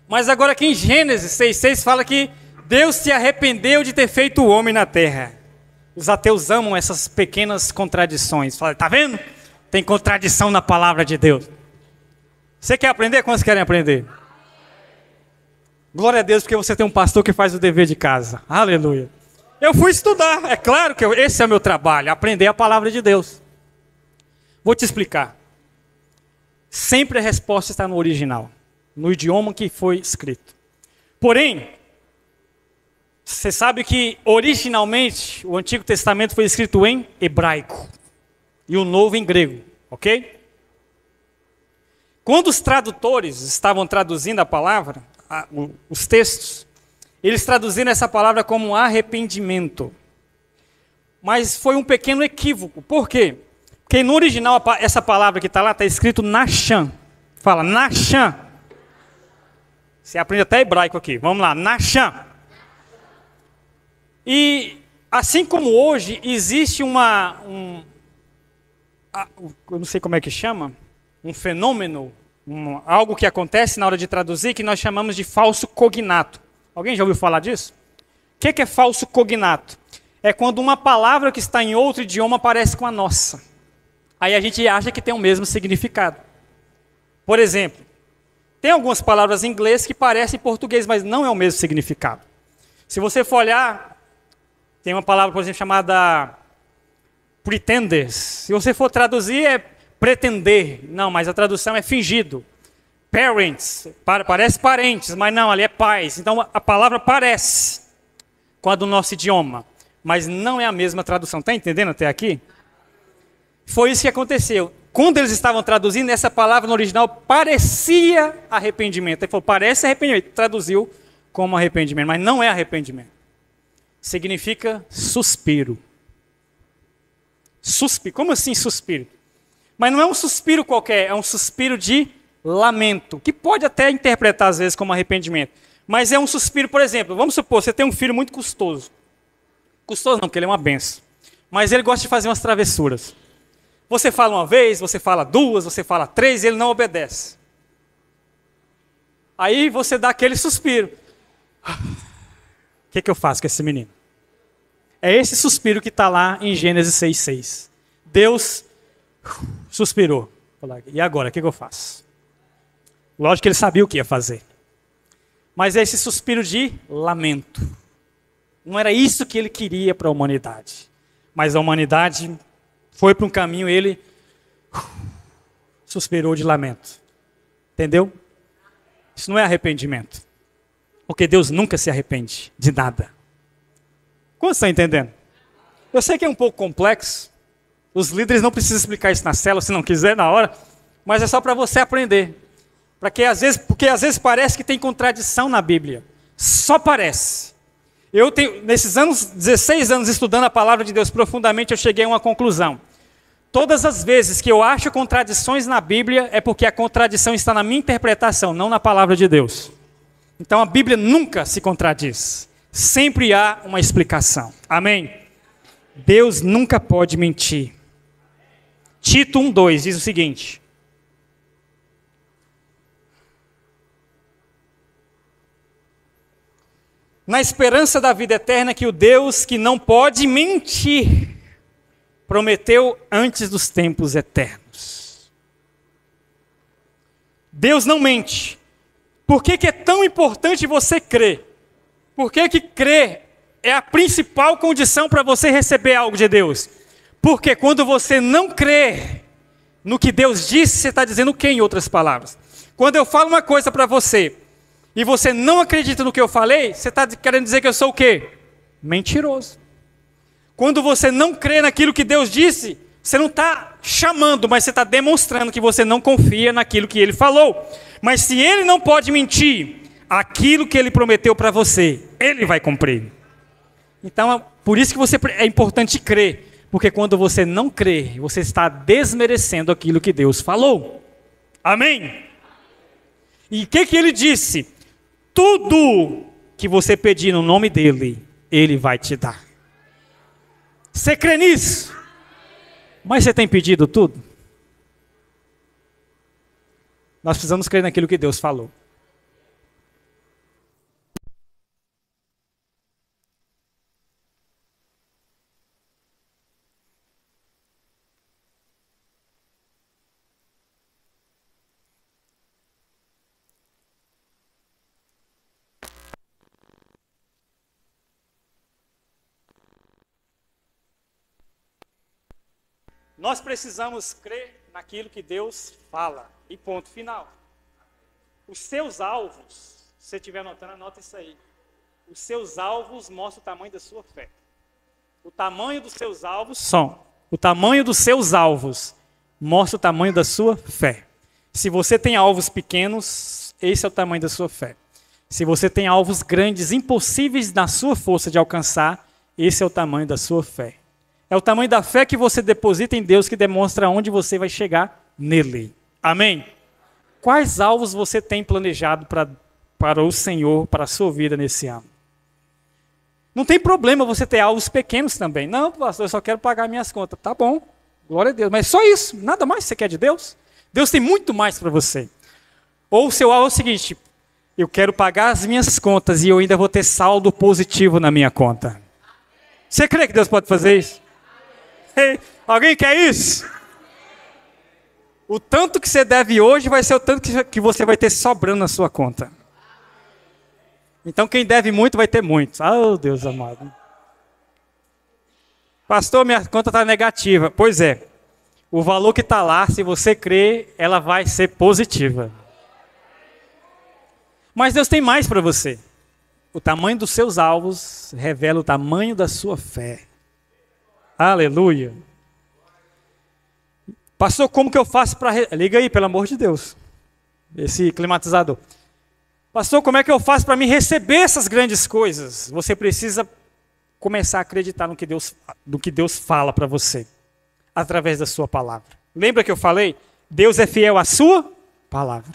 Mas agora aqui em Gênesis 6,6 fala que Deus se arrependeu de ter feito o homem na terra. Os ateus amam essas pequenas contradições. Fala, tá vendo? Tem contradição na palavra de Deus. Você quer aprender? Quantos querem aprender? Glória a Deus, porque você tem um pastor que faz o dever de casa. Aleluia. Eu fui estudar. É claro que esse é o meu trabalho, aprender a palavra de Deus. Vou te explicar. Sempre a resposta está no original, no idioma que foi escrito. Porém, você sabe que originalmente o Antigo Testamento foi escrito em hebraico e o Novo em grego, ok? Quando os tradutores estavam traduzindo a palavra, os textos, eles traduziram essa palavra como arrependimento. Mas foi um pequeno equívoco. Por quê? Porque no original essa palavra que está lá está escrito Nachan. Fala Nachan. Você aprende até hebraico aqui. Vamos lá, Nachan. E assim como hoje existe eu não sei como é que chama, um fenômeno, algo que acontece na hora de traduzir que nós chamamos de falso cognato. Alguém já ouviu falar disso? O que é falso cognato? É quando uma palavra que está em outro idioma parece com a nossa. Aí a gente acha que tem o mesmo significado. Por exemplo, tem algumas palavras em inglês que parecem em português, mas não é o mesmo significado. Se você for olhar, tem uma palavra, por exemplo, chamada pretenders. Se você for traduzir, é pretender. Não, mas a tradução é fingido. Parents, parece parentes, mas não, ali é pais. Então a palavra parece com a do nosso idioma, mas não é a mesma tradução. Está entendendo até aqui? Foi isso que aconteceu. Quando eles estavam traduzindo, essa palavra no original parecia arrependimento. Ele falou, parece arrependimento. Traduziu como arrependimento, mas não é arrependimento. Significa suspiro. Suspiro. Como assim suspiro? Mas não é um suspiro qualquer, é um suspiro de lamento, que pode até interpretar às vezes como arrependimento. Mas é um suspiro, por exemplo, vamos supor, você tem um filho muito custoso. Custoso não, porque ele é uma benção. Mas ele gosta de fazer umas travessuras. Você fala uma vez, você fala duas, você fala três, e ele não obedece. Aí você dá aquele suspiro. O que eu faço com esse menino? É esse suspiro que está lá em Gênesis 6,6. Deus suspirou. E agora, o que eu faço? Lógico que ele sabia o que ia fazer. Mas é esse suspiro de lamento. Não era isso que ele queria para a humanidade. Mas a humanidade foi para um caminho, ele suspirou de lamento. Entendeu? Isso não é arrependimento. Porque Deus nunca se arrepende de nada. Como você está entendendo? Eu sei que é um pouco complexo. Os líderes não precisam explicar isso na célula, se não quiser, na hora. Mas é só para você aprender. Porque às vezes parece que tem contradição na Bíblia. Só parece. Eu tenho, nesses 16 anos estudando a palavra de Deus profundamente, eu cheguei a uma conclusão. Todas as vezes que eu acho contradições na Bíblia, é porque a contradição está na minha interpretação, não na palavra de Deus. Então a Bíblia nunca se contradiz. Sempre há uma explicação. Amém? Deus nunca pode mentir. Tito 1:2 diz o seguinte: na esperança da vida eterna que o Deus que não pode mentir, prometeu antes dos tempos eternos. Deus não mente. Por que é tão importante você crer? Por que crer é a principal condição para você receber algo de Deus? Porque quando você não crê no que Deus disse, você está dizendo o quê, em outras palavras? Quando eu falo uma coisa para você, e você não acredita no que eu falei, você está querendo dizer que eu sou o quê? Mentiroso. Quando você não crê naquilo que Deus disse, você não está chamando, mas você está demonstrando que você não confia naquilo que Ele falou. Mas se Ele não pode mentir, aquilo que Ele prometeu para você, Ele vai cumprir. Então, por isso que é importante crer. Porque quando você não crê, você está desmerecendo aquilo que Deus falou. Amém? E o que Ele disse? Tudo que você pedir no nome dEle, Ele vai te dar. Você crê nisso? Mas você tem pedido tudo? Nós precisamos crer naquilo que Deus falou. Nós precisamos crer naquilo que Deus fala. E ponto final. Os seus alvos, se você estiver anotando, anota isso aí. Os seus alvos mostram o tamanho da sua fé. O tamanho dos seus alvos O tamanho dos seus alvos mostra o tamanho da sua fé. Se você tem alvos pequenos, esse é o tamanho da sua fé. Se você tem alvos grandes, impossíveis na sua força de alcançar, esse é o tamanho da sua fé. É o tamanho da fé que você deposita em Deus que demonstra onde você vai chegar nele. Amém? Quais alvos você tem planejado para o Senhor, para a sua vida nesse ano? Não tem problema você ter alvos pequenos também. Não, pastor, eu só quero pagar minhas contas. Tá bom, glória a Deus. Mas só isso, nada mais você quer de Deus? Deus tem muito mais para você. Ou o seu alvo é o seguinte: eu quero pagar as minhas contas e eu ainda vou ter saldo positivo na minha conta. Você crê que Deus pode fazer isso? Alguém quer isso? O tanto que você deve hoje vai ser o tanto que você vai ter sobrando na sua conta. Então quem deve muito vai ter muito. Oh, Deus amado. Pastor, minha conta está negativa. Pois é. O valor que está lá, se você crer, ela vai ser positiva. Mas Deus tem mais para você. O tamanho dos seus alvos revela o tamanho da sua fé. Aleluia. Pastor, como que eu faço para... Liga aí, pelo amor de Deus. Esse climatizador. Pastor, como é que eu faço para me receber essas grandes coisas? Você precisa começar a acreditar no que Deus fala para você. Através da sua palavra. Lembra que eu falei? Deus é fiel à sua palavra.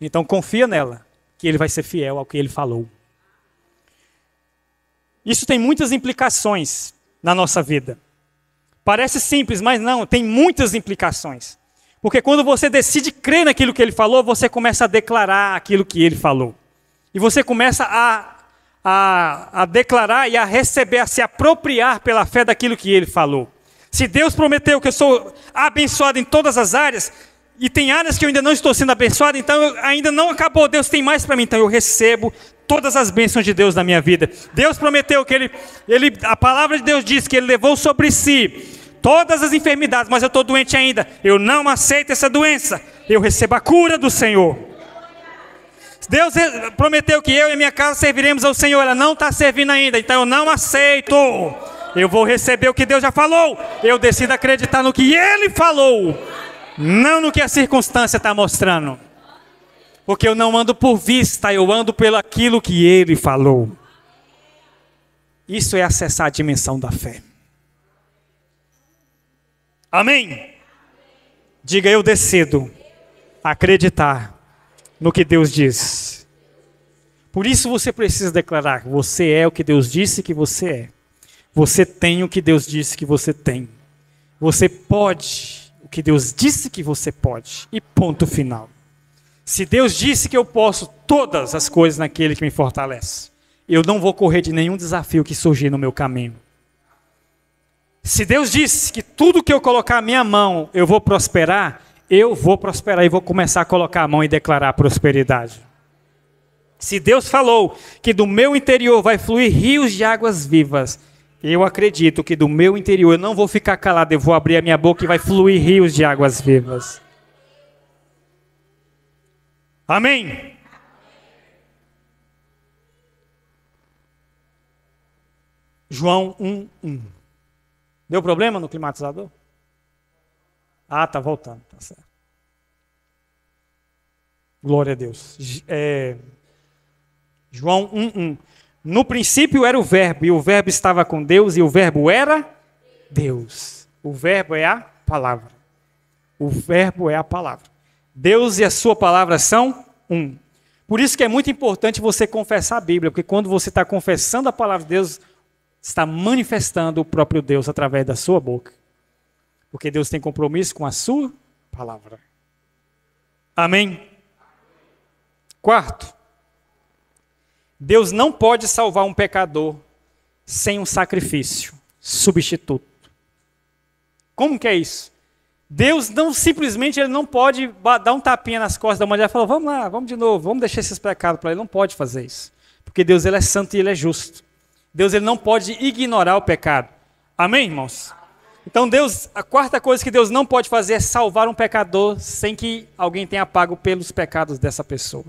Então confia nela, que Ele vai ser fiel ao que Ele falou. Isso tem muitas implicações na nossa vida. Parece simples, mas não, tem muitas implicações. Porque quando você decide crer naquilo que Ele falou, você começa a declarar aquilo que Ele falou. E você começa a declarar e a receber, a se apropriar pela fé daquilo que Ele falou. Se Deus prometeu que eu sou abençoado em todas as áreas, e tem áreas que eu ainda não estou sendo abençoado, então ainda não acabou, Deus tem mais para mim, então eu recebo todas as bênçãos de Deus na minha vida. Deus prometeu que a palavra de Deus diz que Ele levou sobre si todas as enfermidades, mas eu estou doente ainda, eu não aceito essa doença, eu recebo a cura do Senhor. Deus prometeu que eu e minha casa serviremos ao Senhor, ela não está servindo ainda, então eu não aceito. Eu vou receber o que Deus já falou. Eu decido acreditar no que Ele falou, não no que a circunstância está mostrando. Porque eu não ando por vista, eu ando pelo aquilo que Ele falou. Isso é acessar a dimensão da fé. Amém? Diga, eu decido acreditar no que Deus diz. Por isso você precisa declarar: você é o que Deus disse que você é. Você tem o que Deus disse que você tem. Você pode o que Deus disse que você pode. E ponto final. Se Deus disse que eu posso todas as coisas naquele que me fortalece, eu não vou correr de nenhum desafio que surgir no meu caminho. Se Deus disse que tudo que eu colocar a minha mão eu vou prosperar e vou começar a colocar a mão e declarar prosperidade. Se Deus falou que do meu interior vai fluir rios de águas vivas, eu acredito que do meu interior eu não vou ficar calado, eu vou abrir a minha boca e vai fluir rios de águas vivas. Amém? João 1:1. Deu problema no climatizador? Ah, tá voltando, tá certo. Glória a Deus. João 1:1. No princípio era o verbo, e o verbo estava com Deus, e o verbo era Deus. O verbo é a palavra. O verbo é a palavra. Deus e a sua palavra são um. Por isso que é muito importante você confessar a Bíblia, porque quando você está confessando a palavra de Deus, está manifestando o próprio Deus através da sua boca. Porque Deus tem compromisso com a sua palavra. Amém? Quarto, Deus não pode salvar um pecador sem um sacrifício substituto. Como que é isso? Deus não simplesmente ele não pode dar um tapinha nas costas da mulher e falar: vamos lá, vamos de novo, vamos deixar esses pecados para ele. Ele não pode fazer isso. Porque Deus ele é santo e ele é justo. Deus ele não pode ignorar o pecado. Amém, irmãos? Então Deus, a quarta coisa que Deus não pode fazer é salvar um pecador sem que alguém tenha pago pelos pecados dessa pessoa.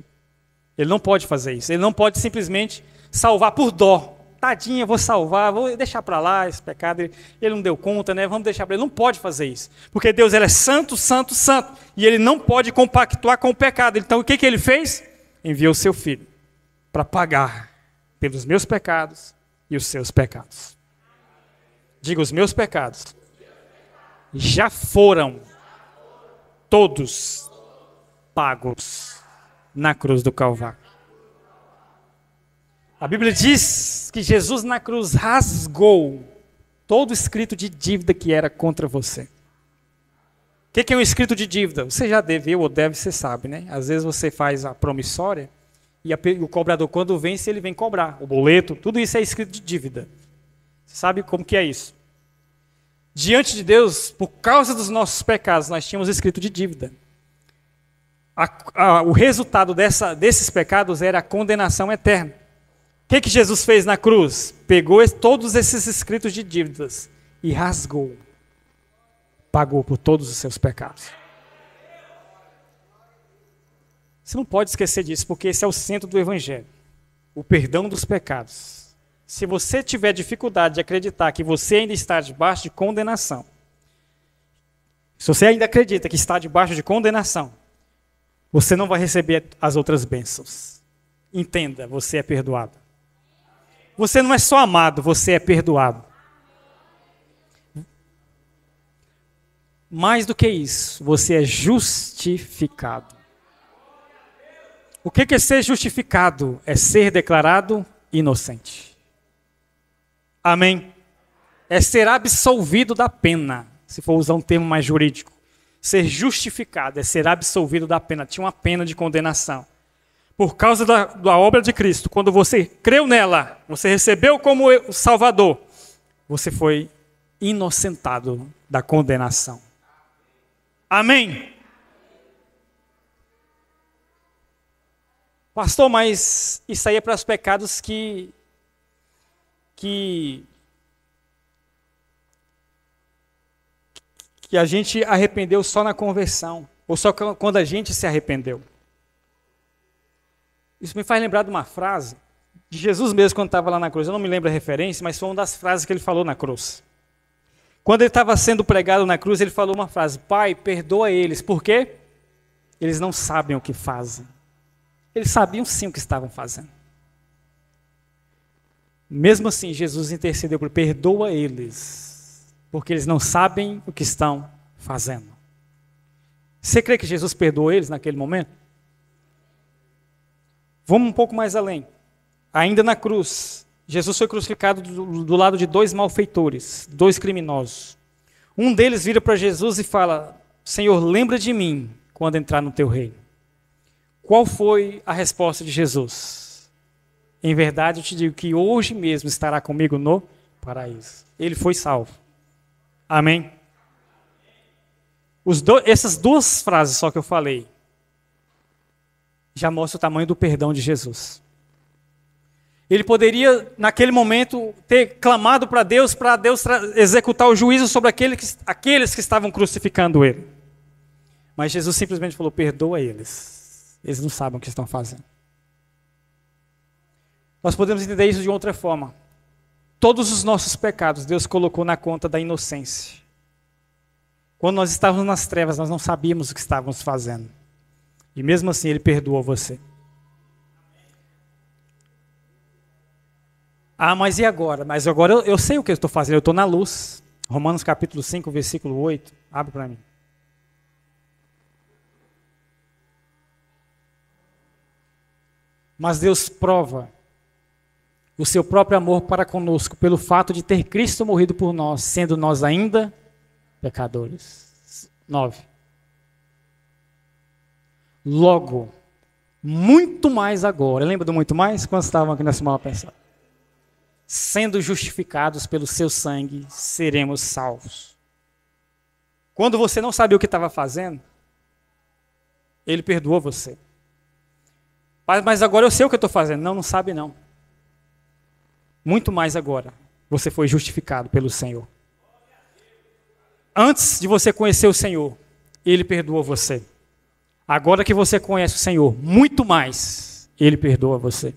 Ele não pode fazer isso. Ele não pode simplesmente salvar por dó. Tadinha, vou salvar, vou deixar para lá esse pecado. Ele não deu conta, né? Vamos deixar para ele. Não pode fazer isso. Porque Deus ele é santo, santo, santo. E ele não pode compactuar com o pecado. Então o que ele fez? Enviou o seu filho para pagar pelos meus pecados e os seus pecados. Diga: os meus pecados já foram todos pagos na cruz do Calvário. A Bíblia diz que Jesus na cruz rasgou todo o escrito de dívida que era contra você. O que é um escrito de dívida? Você já deveu ou deve, você sabe, né? Às vezes você faz a promissória e o cobrador, quando vence, ele vem cobrar. O boleto, tudo isso é escrito de dívida. Você sabe como que é isso? Diante de Deus, por causa dos nossos pecados, nós tínhamos escrito de dívida. O resultado desses pecados era a condenação eterna. O que Jesus fez na cruz? Pegou todos esses escritos de dívidas e rasgou. Pagou por todos os seus pecados. Você não pode esquecer disso, porque esse é o centro do Evangelho. O perdão dos pecados. Se você tiver dificuldade de acreditar que você ainda está debaixo de condenação, se você ainda acredita que está debaixo de condenação, você não vai receber as outras bênçãos. Entenda, você é perdoado. Você não é só amado, você é perdoado. Mais do que isso, você é justificado. O que é ser justificado? É ser declarado inocente. Amém? É ser absolvido da pena, se for usar um termo mais jurídico. Ser justificado é ser absolvido da pena. Tinha uma pena de condenação. Por causa da obra de Cristo, quando você creu nela, você recebeu como o Salvador, você foi inocentado da condenação. Amém? Pastor, mas isso aí é para os pecados que a gente arrependeu só na conversão, ou só quando a gente se arrependeu. Isso me faz lembrar de uma frase de Jesus mesmo quando estava lá na cruz. Eu não me lembro a referência, mas foi uma das frases que ele falou na cruz. Quando ele estava sendo pregado na cruz, ele falou uma frase: Pai, perdoa eles. Por quê? Eles não sabem o que fazem. Eles sabiam sim o que estavam fazendo. Mesmo assim, Jesus intercedeu por perdoa eles, porque eles não sabem o que estão fazendo. Você crê que Jesus perdoou eles naquele momento? Vamos um pouco mais além. ainda na cruz, Jesus foi crucificado do lado de dois malfeitores, dois criminosos. Um deles vira para Jesus e fala: Senhor, lembra de mim quando entrar no teu reino. Qual foi a resposta de Jesus? Em verdade eu te digo que hoje mesmo estará comigo no paraíso. Ele foi salvo. Amém? Essas duas frases só que eu falei já mostram o tamanho do perdão de Jesus. Ele poderia, naquele momento, ter clamado para Deus executar o juízo sobre aqueles que estavam crucificando ele. Mas Jesus simplesmente falou: perdoa eles. Eles não sabem o que estão fazendo. Nós podemos entender isso de outra forma. Todos os nossos pecados Deus colocou na conta da inocência. Quando nós estávamos nas trevas, nós não sabíamos o que estávamos fazendo. E mesmo assim Ele perdoou você. Ah, mas e agora? Mas agora eu sei o que eu estou fazendo, eu estou na luz. Romanos capítulo 5, versículo 8. Abre para mim. Mas Deus prova o seu próprio amor para conosco pelo fato de ter Cristo morrido por nós, sendo nós ainda pecadores. 9. Logo, muito mais agora. Lembra do muito mais? Quantos estavam aqui nessa semana pensando? Sendo justificados pelo seu sangue, seremos salvos. Quando você não sabia o que estava fazendo, Ele perdoou você. Mas agora eu sei o que eu estou fazendo. Não sabe não. Muito mais agora, você foi justificado pelo Senhor. Antes de você conhecer o Senhor, Ele perdoou você. Agora que você conhece o Senhor, muito mais, Ele perdoa você.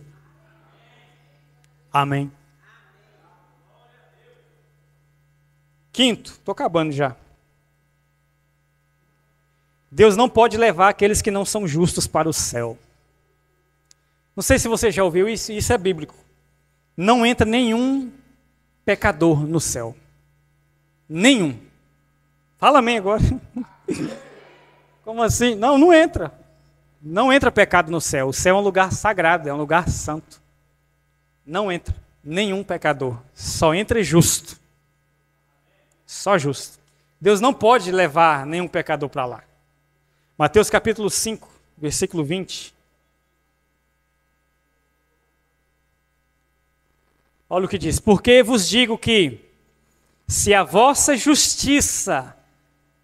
Amém. Quinto, estou acabando já. Deus não pode levar aqueles que não são justos para o céu. Não sei se você já ouviu isso, isso é bíblico. Não entra nenhum pecador no céu. Nenhum. Fala amém agora. Como assim? Não entra. Não entra pecado no céu. O céu é um lugar sagrado, é um lugar santo. Não entra nenhum pecador. Só entra justo. Só justo. Deus não pode levar nenhum pecador para lá. Mateus capítulo 5, versículo 20. Olha o que diz: porque vos digo que, se a vossa justiça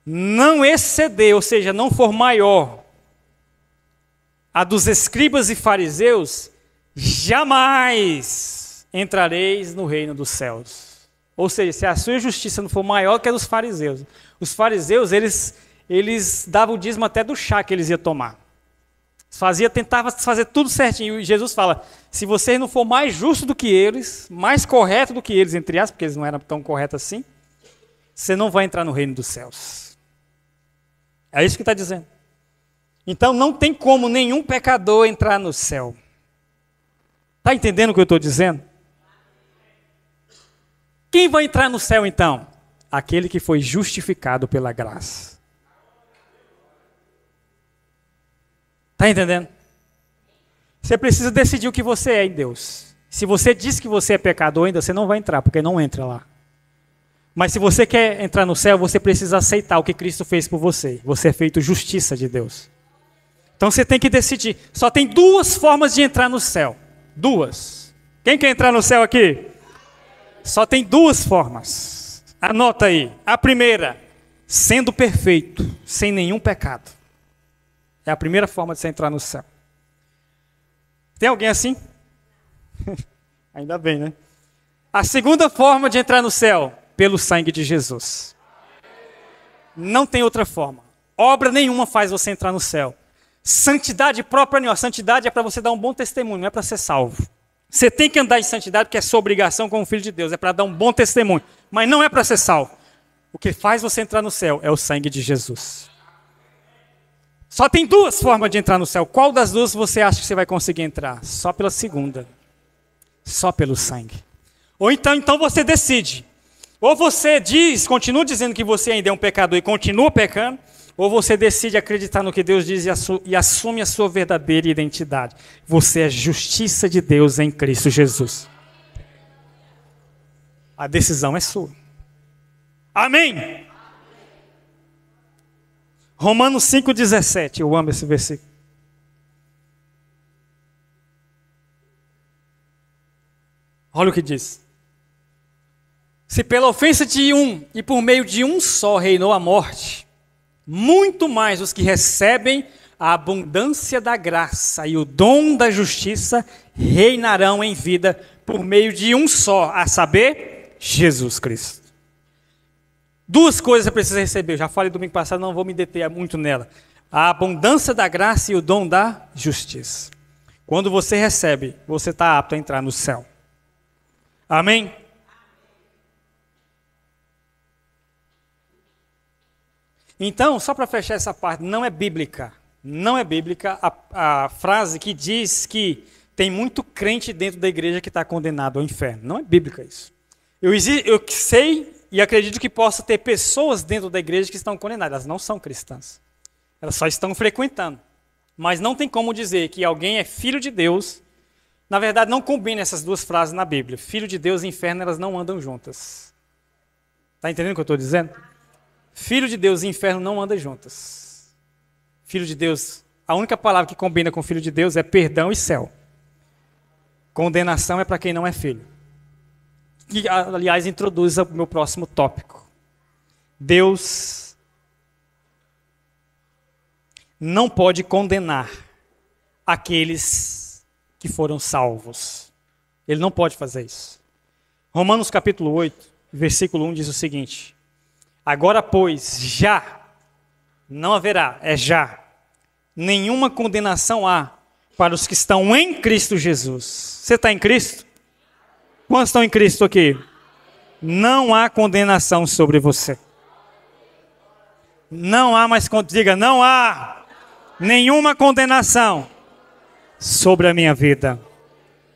não exceder, ou seja, não for maior, a dos escribas e fariseus, jamais entrareis no reino dos céus. Ou seja, se a sua justiça não for maior que a dos fariseus. Os fariseus, eles davam o dízimo até do chá que eles iam tomar. Tentava fazer tudo certinho. E Jesus fala: se você não for mais justo do que eles, mais correto do que eles, entre aspas, porque eles não eram tão corretos assim, você não vai entrar no reino dos céus. É isso que está dizendo. Então não tem como nenhum pecador entrar no céu. Está entendendo o que eu estou dizendo? Quem vai entrar no céu então? Aquele que foi justificado pela graça. Está entendendo? Você precisa decidir o que você é em Deus. Se você diz que você é pecador ainda, você não vai entrar, porque não entra lá. Mas se você quer entrar no céu, você precisa aceitar o que Cristo fez por você. Você é feito justiça de Deus. Então você tem que decidir. Só tem duas formas de entrar no céu. Duas. Quem quer entrar no céu aqui? Só tem duas formas. Anota aí. A primeira, sendo perfeito, sem nenhum pecado. É a primeira forma de você entrar no céu. Tem alguém assim? Ainda bem, né? A segunda forma de entrar no céu, pelo sangue de Jesus. Não tem outra forma. Obra nenhuma faz você entrar no céu. Santidade própria nenhuma. Santidade é para você dar um bom testemunho, não é para ser salvo. Você tem que andar em santidade porque é sua obrigação como filho de Deus. É para dar um bom testemunho. Mas não é para ser salvo. O que faz você entrar no céu é o sangue de Jesus. Só tem duas formas de entrar no céu. Qual das duas você acha que você vai conseguir entrar? Só pela segunda. Só pelo sangue. Ou então você decide. Ou você continua dizendo que você ainda é um pecador e continua pecando. Ou você decide acreditar no que Deus diz e assume a sua verdadeira identidade. Você é justiça de Deus em Cristo Jesus. A decisão é sua. Amém? Romanos 5,17. Eu amo esse versículo. Olha o que diz. Se pela ofensa de um e por meio de um só reinou a morte, muito mais os que recebem a abundância da graça e o dom da justiça reinarão em vida por meio de um só, a saber, Jesus Cristo. Duas coisas você precisa receber. Eu já falei domingo passado, não vou me deter muito nela. A abundância da graça e o dom da justiça. Quando você recebe, você está apto a entrar no céu. Amém? Então, só para fechar essa parte, não é bíblica. Não é bíblica a frase que diz que tem muito crente dentro da igreja que está condenado ao inferno. Não é bíblica isso. Eu sei e acredito que possa ter pessoas dentro da igreja que estão condenadas. Elas não são cristãs. Elas só estão frequentando. Mas não tem como dizer que alguém é filho de Deus. Na verdade, não combina essas duas frases na Bíblia. Filho de Deus e inferno, elas não andam juntas. Está entendendo o que eu estou dizendo? Filho de Deus e inferno não andam juntas. Filho de Deus, a única palavra que combina com filho de Deus é perdão e céu. Condenação é para quem não é filho. Que, aliás, introduz o meu próximo tópico. Deus não pode condenar aqueles que foram salvos. Ele não pode fazer isso. Romanos capítulo 8, versículo 1 diz o seguinte: agora, pois, já, não haverá, é já, nenhuma condenação há para os que estão em Cristo Jesus. Você está em Cristo? Quantos estão em Cristo aqui? Não há condenação sobre você. Não há mais, diga, não há nenhuma condenação sobre a minha vida.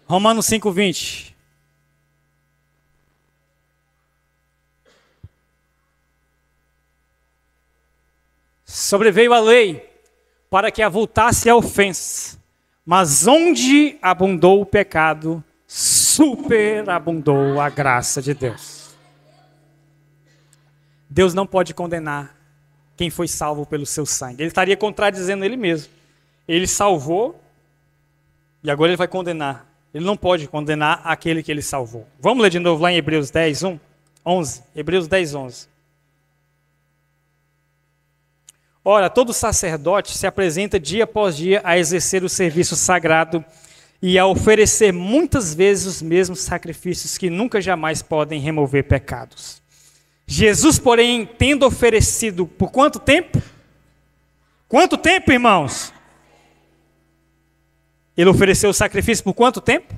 Romanos 5:20. Sobreveio a lei para que avultasse a ofensa, mas onde abundou o pecado, superabundou a graça de Deus. Deus não pode condenar quem foi salvo pelo seu sangue. Ele estaria contradizendo ele mesmo. Ele salvou e agora ele vai condenar. Ele não pode condenar aquele que ele salvou. Vamos ler de novo lá em Hebreus 10, 11. Hebreus 10, 11. Ora, todo sacerdote se apresenta dia após dia a exercer o serviço sagrado e a oferecer muitas vezes os mesmos sacrifícios que nunca jamais podem remover pecados. Jesus, porém, tendo oferecido por quanto tempo? Quanto tempo, irmãos? Ele ofereceu o sacrifício por quanto tempo?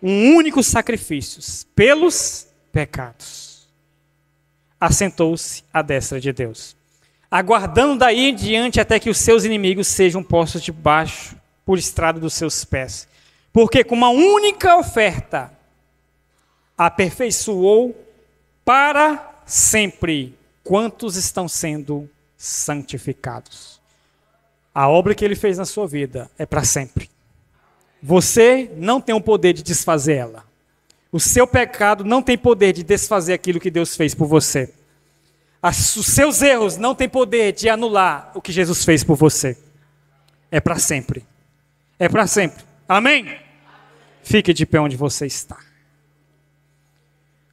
Um único sacrifício, pelos pecados. Assentou-se à destra de Deus, aguardando daí em diante até que os seus inimigos sejam postos debaixo por estrado dos seus pés. Porque com uma única oferta aperfeiçoou para sempre quantos estão sendo santificados. A obra que ele fez na sua vida é para sempre. Você não tem o poder de desfazer ela. O seu pecado não tem poder de desfazer aquilo que Deus fez por você. Os seus erros não têm poder de anular o que Jesus fez por você. É para sempre. É para sempre. Amém? Fique de pé onde você está.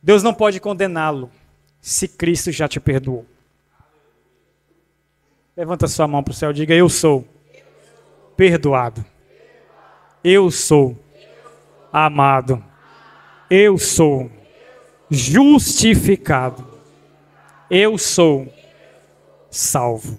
Deus não pode condená-lo se Cristo já te perdoou. Levanta sua mão para o céu e diga: eu sou perdoado. Eu sou amado. Eu sou justificado. Eu sou salvo.